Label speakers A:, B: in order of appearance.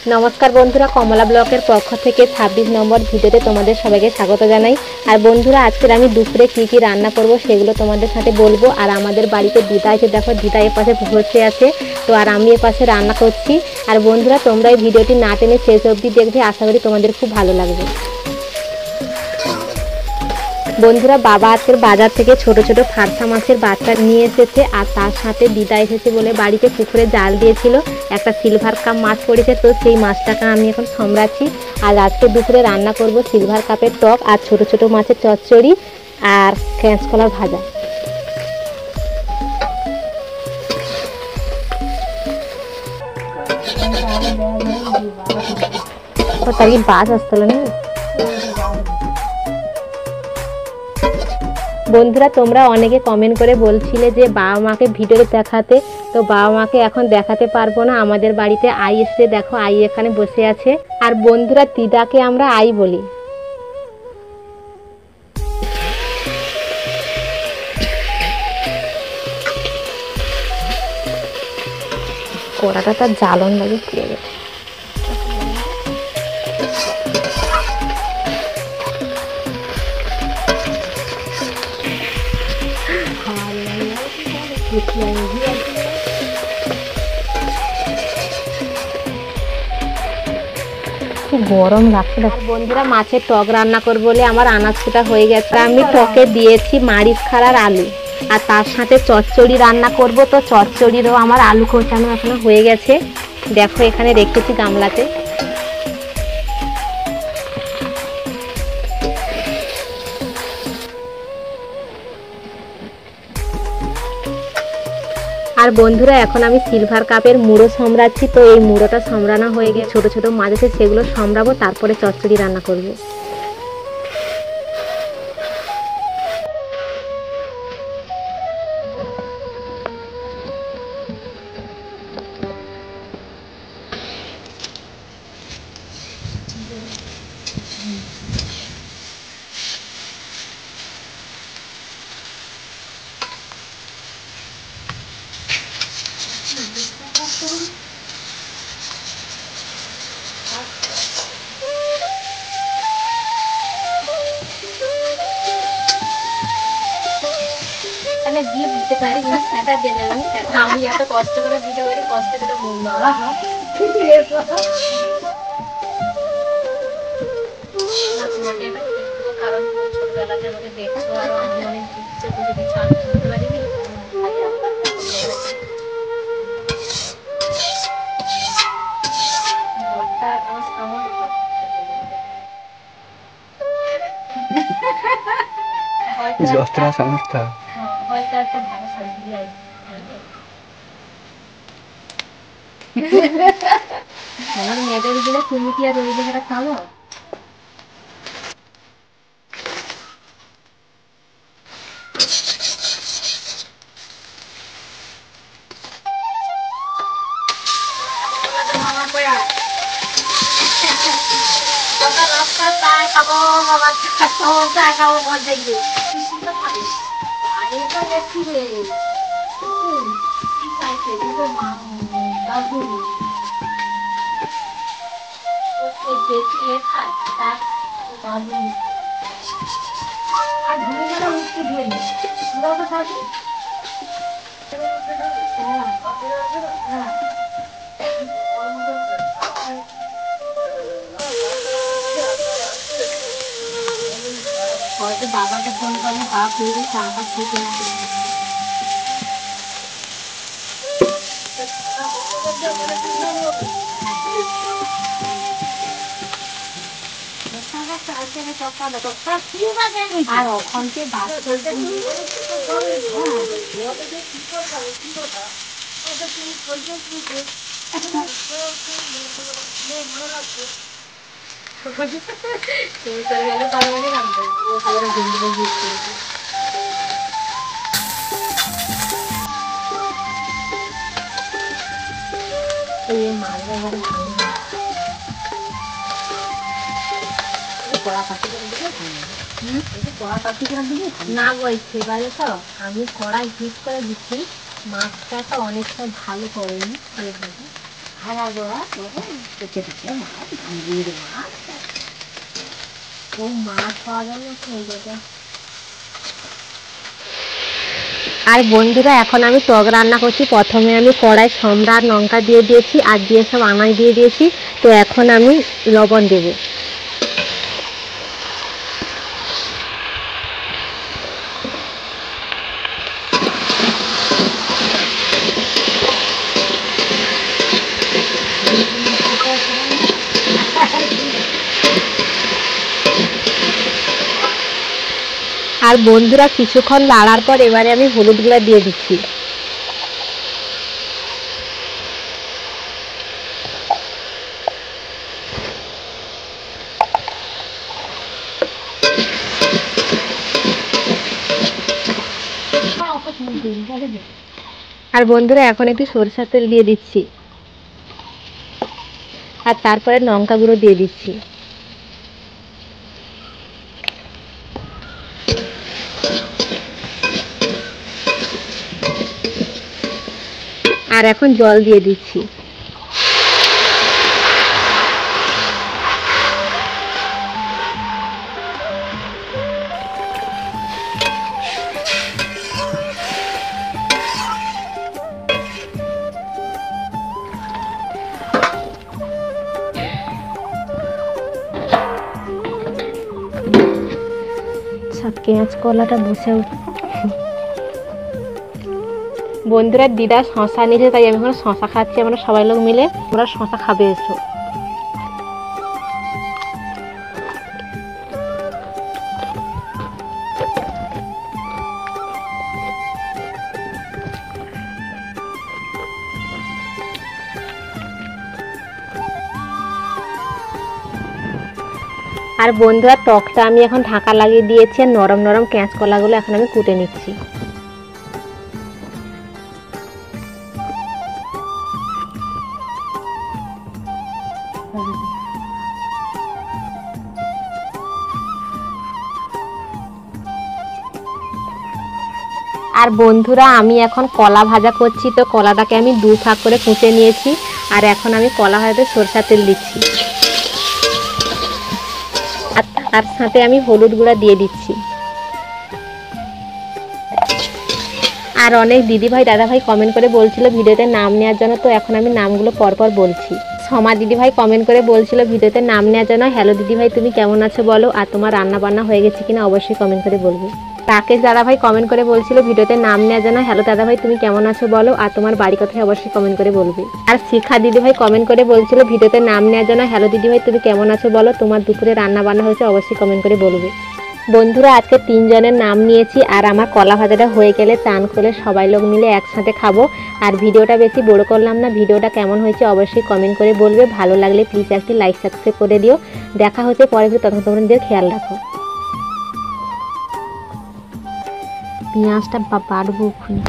A: नमस्कार बंधुरा कमला ब्लगर पक्ष থেকে 26 নম্বর ভিডিওতে তোমাদের সবাইকে স্বাগত জানাই। আর বন্ধুরা আজকে আমি দুপুরে কি রান্না করব সেগুলো তোমাদের সাথে বলবো। আর আমাদের বাড়িতে দিদা আছে, দেখো দিদা এর পাশে বসে আছে, তো আর আমি এর পাশে রান্না করছি। আর বন্ধুরা তোমরা এই ভিডিওটি না টেনে শেষ অবধি দেখবে, আশা করি তোমাদের খুব ভালো লাগবে। বন্ধুরা বাবা আজকের বাজার থেকে ছোট ছোট ফারসা মাছের বাচ্চা নিয়ে এসেছে, আর তার সাথে দিদা এসেছে বলে বাড়িতে পুকুরে জাল দিয়েছিল, একটা সিলভার কাপ মাছ পড়েছে, তো সেই মাছটাকে আমি এখন সামলাচ্ছি। আর আজকে দুপুরে রান্না করব সিলভার কাপের টক আর ছোট ছোট মাছের চচ্চড়ি আর কাঁচকলার ভাজা। তাই বাস আসতে না বন্ধুরা, তোমরা অনেকে কমেন্ট করে বলছিলে যে বাবা মাকে ভিডিওতে দেখাতে, তো বাবা মাকে এখন দেখাতে পারবো না। আমাদের বাড়িতে আই এসে, দেখো আই এখানে বসে আছে। আর বন্ধুরা দিদাকে আমরা আই বলি। কড়াটা তার জ্বালন লাগে পুড়ে গেছে। গরম লাগছে। বন্ধুরা মাছের টক রান্না করবো বলে আমার আনাজ কুটা হয়ে গেছে। আমি টকে দিয়েছি মারিচ খাড়ার আলু, আর তার সাথে চচ্চড়ি রান্না করব। তো চচ্চড়িরও আমার আলু কোচানো এখনো হয়ে গেছে, দেখো এখানে রেখেছি গামলাতে। আর বন্ধুরা এখন আমি সিলভার কাপের মুড়ো সামড়াচ্ছি। তো এই মুড়োটা সামড়ানো হয়ে গিয়ে ছোট ছোট মাছ আছে, সেগুলো সামড়াবো, তারপরে চচ্চড়ি রান্না করব। দিয়ে দিতে পারি না, সেটা দিয়ে দেবেন। আমি এত কষ্ট করে ভিডিও করে কষ্ট করে বলবো কারণ ছোটবেলাতে আমাকে দেখছো, আর আমি অনেক ইচ্ছে করে কিছু আমি শুনতে পারিনি।
B: যতটা সমস্যা
A: হয়তো একটা ভালো শান্তি আমার মেয়েদের দিলে তুমি কি আর ওই জায়গাটা খাবো? হয়তো বাবাকে ফোন করে বাপ মিলে টাকা খেতে আর ওখানকে বাস চলতে তুমি চলে গেলে তার মানে নামবে এই মালটা না বলছে এবারে তো আমি কড়াই হিট করে দিচ্ছি, মাছটা তো অনেকটা ভালো করেনি। আর বন্ধুরা এখন আমি টক রান্না করছি। প্রথমে আমি কড়াই সম্রাট লঙ্কা দিয়ে দিয়েছি আর দিয়ে সব আনাজ দিয়ে দিয়েছি। তো এখন আমি লবণ দেবো। আর বন্ধুরা কিছুক্ষণ লাড়ার পর এবারে আমি হলুদ গুঁড়া দিয়ে দিচ্ছি। আর বন্ধুরা এখন একটু সরষের তেল দিয়ে দিচ্ছি আর তারপরে লঙ্কা গুঁড়ো দিয়ে দিচ্ছি। আর এখন জল দিয়ে দিচ্ছি। পেঁয়াজ কলাটা বসে বন্ধুরা দিদা শশা নিয়েছে, তাই আমি এখন শশা খাচ্ছি। আমরা সবাই লোক মিলে আমরা শশা খাবে এসো। আর বন্ধুরা টকটা আমি এখন ঢাকা লাগিয়ে দিয়েছি। আর নরম নরম পেঁয়াজ কলাগুলো এখন আমি কুটে নিচ্ছি। আর বন্ধুরা আমি এখন কলা ভাজা করছি। তো কলাটাকে আমি দু ভাগ করে কুচে নিয়েছি। আর এখন আমি কলা ভাজাতে সরষের তেল দিচ্ছি আর তার সাথে আমি হলুদ গুঁড়া দিয়ে দিচ্ছি। আর অনেক দিদিভাই দাদাভাই কমেন্ট করে বলছিল ভিডিওতে নাম নেওয়ার জন্য। তো এখন আমি নামগুলো পরপর বলছি। সমা দিদিভাই কমেন্ট করে বলছিল ভিডিওতে নাম নেওয়ার জন্য। হ্যালো দিদিভাই, তুমি কেমন আছো বলো, আর তোমার রান্না বান্না হয়ে গেছে কিনা অবশ্যই কমেন্ট করে বলবে। রাকেশ দাদাভাই কমেন্ট করে বলছিল ভিডিওতে নাম নেওয়ার জন্য। হ্যালো দাদাভাই, তুমি কেমন আছো বলো, আর তোমার বাড়ি কোথায় অবশ্যই কমেন্ট করে বলবে। আর শিখা দিদিভাই কমেন্ট করে বলছিল ভিডিওতে নাম নেওয়ার জন্য। হ্যালো দিদিভাই, তুমি কেমন আছো বলো, তোমার দুপুরে রান্না বান্না হয়েছে অবশ্যই কমেন্ট করে বলবে। বন্ধুরা আজকে 3 জনের নাম নিয়েছি। আর আমার কলা ভাজাটা হয়ে গেলে চান করে সবাই লোক মিলে একসাথে খাবো। আর ভিডিওটা বেশি বড় করলাম না। ভিডিওটা কেমন হয়েছে অবশ্যই কমেন্ট করে বলবে। ভালো লাগলে প্লিজ একটি লাইক সাবস্ক্রাইব করে দিও। দেখা হচ্ছে পরে, ততক্ষণ তোমরা নিজের খেয়াল রাখো। পেঁয়াজটা বাড়বো ওখানে।